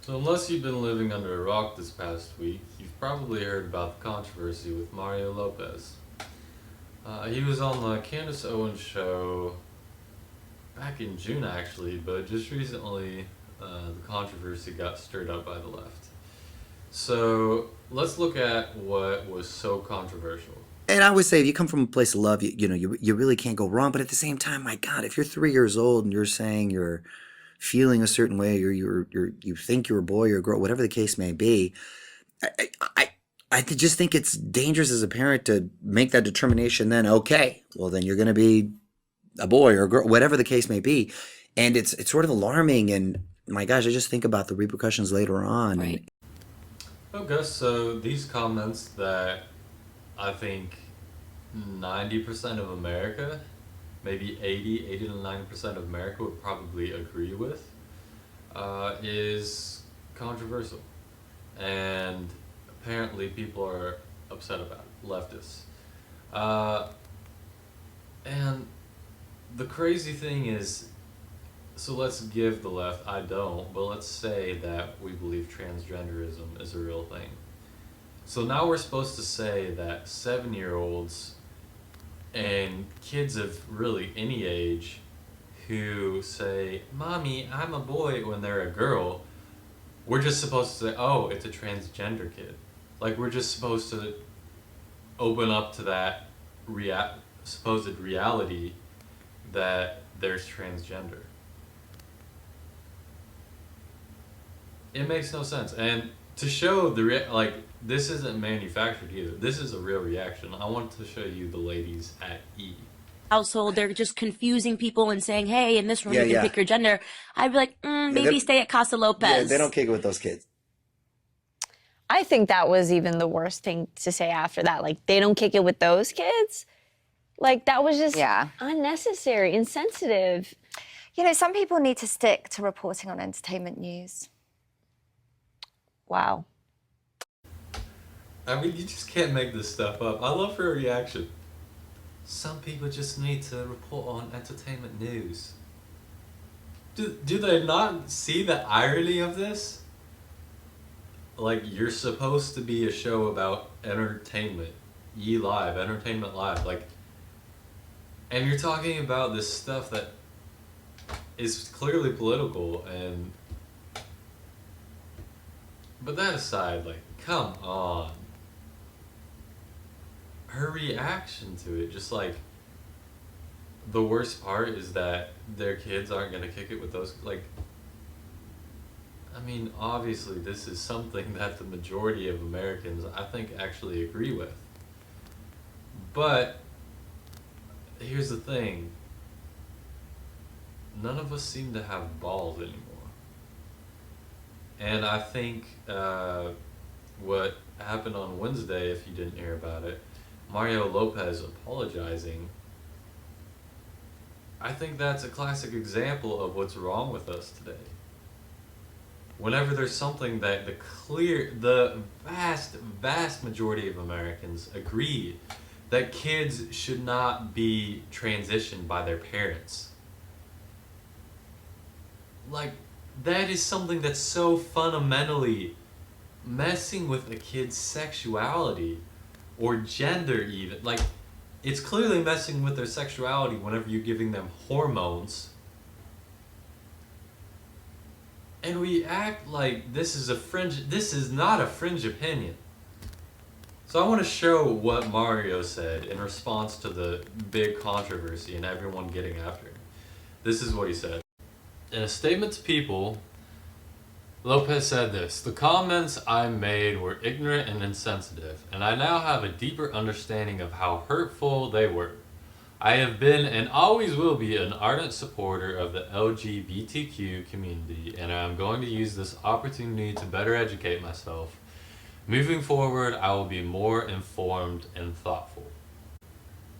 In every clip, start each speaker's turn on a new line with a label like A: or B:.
A: So, unless you've been living under a rock this past week, you've probably heard about the controversy with Mario Lopez. He was on the Candace Owens show back in June, actually, but just recently the controversy got stirred up by the left. So, let's look at what was so controversial.
B: And I would say if you come from a place of love, you really can't go wrong. But at the same time, my God, if you're 3 years old and you're saying you're feeling a certain way, or you think you're a boy or a girl, whatever the case may be, I I I just think it's dangerous as a parent to make that determination. Then okay, well then you're going to be a boy or a girl, whatever the case may be, and it's sort of alarming. And my gosh, I just think about the repercussions later on.
C: Right.
B: And
A: Okay, so these comments that I think 90% of America, maybe 80 to 90% of America would probably agree with, is controversial. And apparently people are upset about it, leftists. Uh, and the crazy thing is, so let's give the left, I don't, but let's say that we believe transgenderism is a real thing. So now we're supposed to say that 7-year-olds and kids of really any age who say, Mommy, I'm a boy when they're a girl, we're just supposed to say, oh, it's a transgender kid. Like, we're just supposed to open up to that supposed reality that there's transgender. It makes no sense. And to show like, this isn't manufactured either. This is a real reaction. I want to show you the ladies at E.
C: Household, they're just confusing people and saying, hey, in this room
B: yeah,
C: you can
B: yeah,
C: pick your gender. I'd be like,
B: yeah,
C: maybe stay at Casa
B: yeah, they don't
C: Lopez.
B: kick it with those kids.
D: I think that was even the worst thing to say after that. Like, they don't kick it with those kids. Like, that was just
E: Yeah.
D: unnecessary, insensitive.
E: You know, some people need to stick to reporting on entertainment news.
D: Wow.
A: I mean, you just can't make this stuff up. I love her reaction. Some people just need to report on entertainment news. Do they not see the irony of this? Like, you're supposed to be a show about entertainment. Live, Entertainment Live. Like, and you're talking about this stuff that is clearly political, and but that aside, like, come on. Her reaction to it, just like, the worst part is that their kids aren't gonna kick it with those, like, I mean, obviously this is something that the majority of Americans, I think, actually agree with. But here's the thing. None of us seem to have balls anymore. And I think what happened on Wednesday, if you didn't hear about it, Mario Lopez apologizing, I think that's a classic example of what's wrong with us today. Whenever there's something that the vast majority of Americans agree that kids should not be transitioned by their parents. Like, that is something that's so fundamentally messing with a kid's sexuality or gender even. Like, it's clearly messing with their sexuality whenever you're giving them hormones. And we act like this is not a fringe opinion. So I want to show what Mario said in response to the big controversy and everyone getting after him. This is what he said. In a statement to People, Lopez said this: "The comments I made were ignorant and insensitive, and I now have a deeper understanding of how hurtful they were. I have been and always will be an ardent supporter of the LGBTQ community, and I am going to use this opportunity to better educate myself. Moving forward, I will be more informed and thoughtful."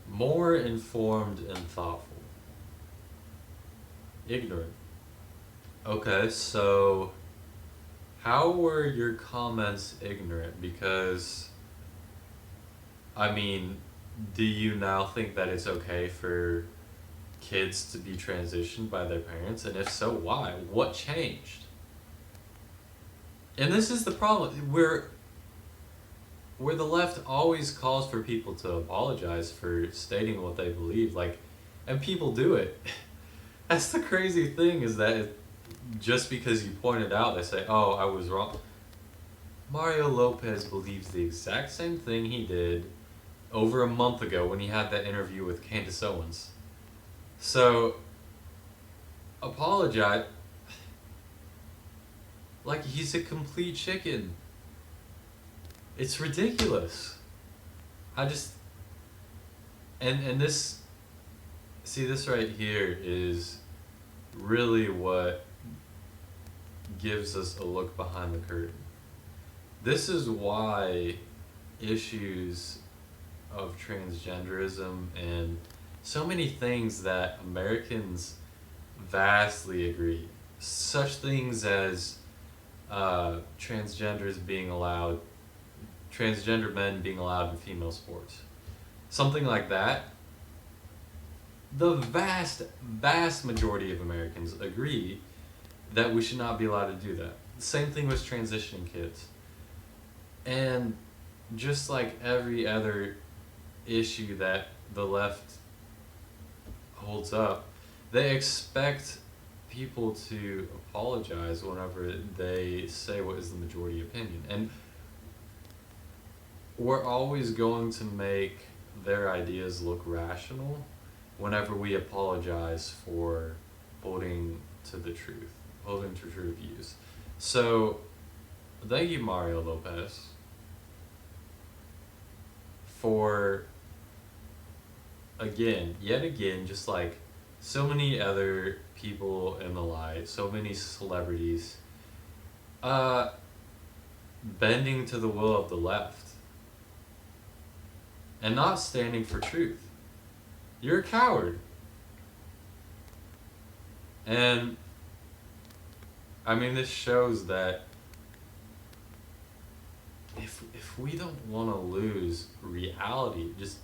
A: More informed and thoughtful. Ignorant. Okay, so how were your comments ignorant? Because, I mean, do you now think that it's okay for kids to be transitioned by their parents? And if so, why? What changed? And this is the problem. Where the left always calls for people to apologize for stating what they believe, like, and people do it. That's the crazy thing, is that just because you pointed out, they say, "Oh, I was wrong." Mario Lopez believes the exact same thing he did over a month ago when he had that interview with Candace Owens. So, apologize. Like, he's a complete chicken. It's ridiculous. I just... And this... See, this right here is really what gives us a look behind the curtain. This is why issues of transgenderism and so many things that Americans vastly agree, such things as transgenders being allowed, transgender men being allowed in female sports, something like that, the vast majority of Americans agree that we should not be allowed to do that. Same thing with transitioning kids. And just like every other issue that the left holds up, they expect people to apologize whenever they say what is the majority opinion. And we're always going to make their ideas look rational whenever we apologize for holding to the truth, holding to true views. So, thank you, Mario Lopez, for, yet again, just like so many other people in the light, so many celebrities, bending to the will of the left and not standing for truth. You're a coward. And I mean, this shows that if we don't want to lose reality, just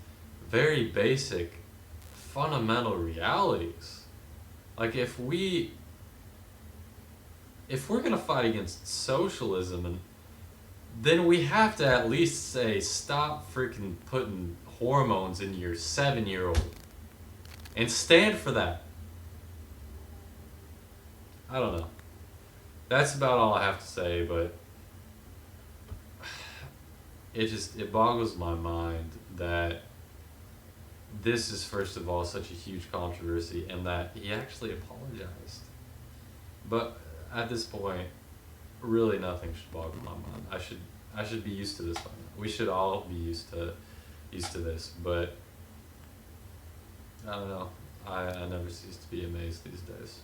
A: very basic, fundamental realities, like if we're gonna fight against socialism, and then we have to at least say, stop freaking putting hormones in your 7-year-old and stand for that. I don't know. That's about all I have to say, but it boggles my mind that this is, first of all, such a huge controversy, and that he actually apologized. But at this point, really nothing should boggle my mind. I should be used to this by now. We should all be used to this, but I don't know. I never cease to be amazed these days.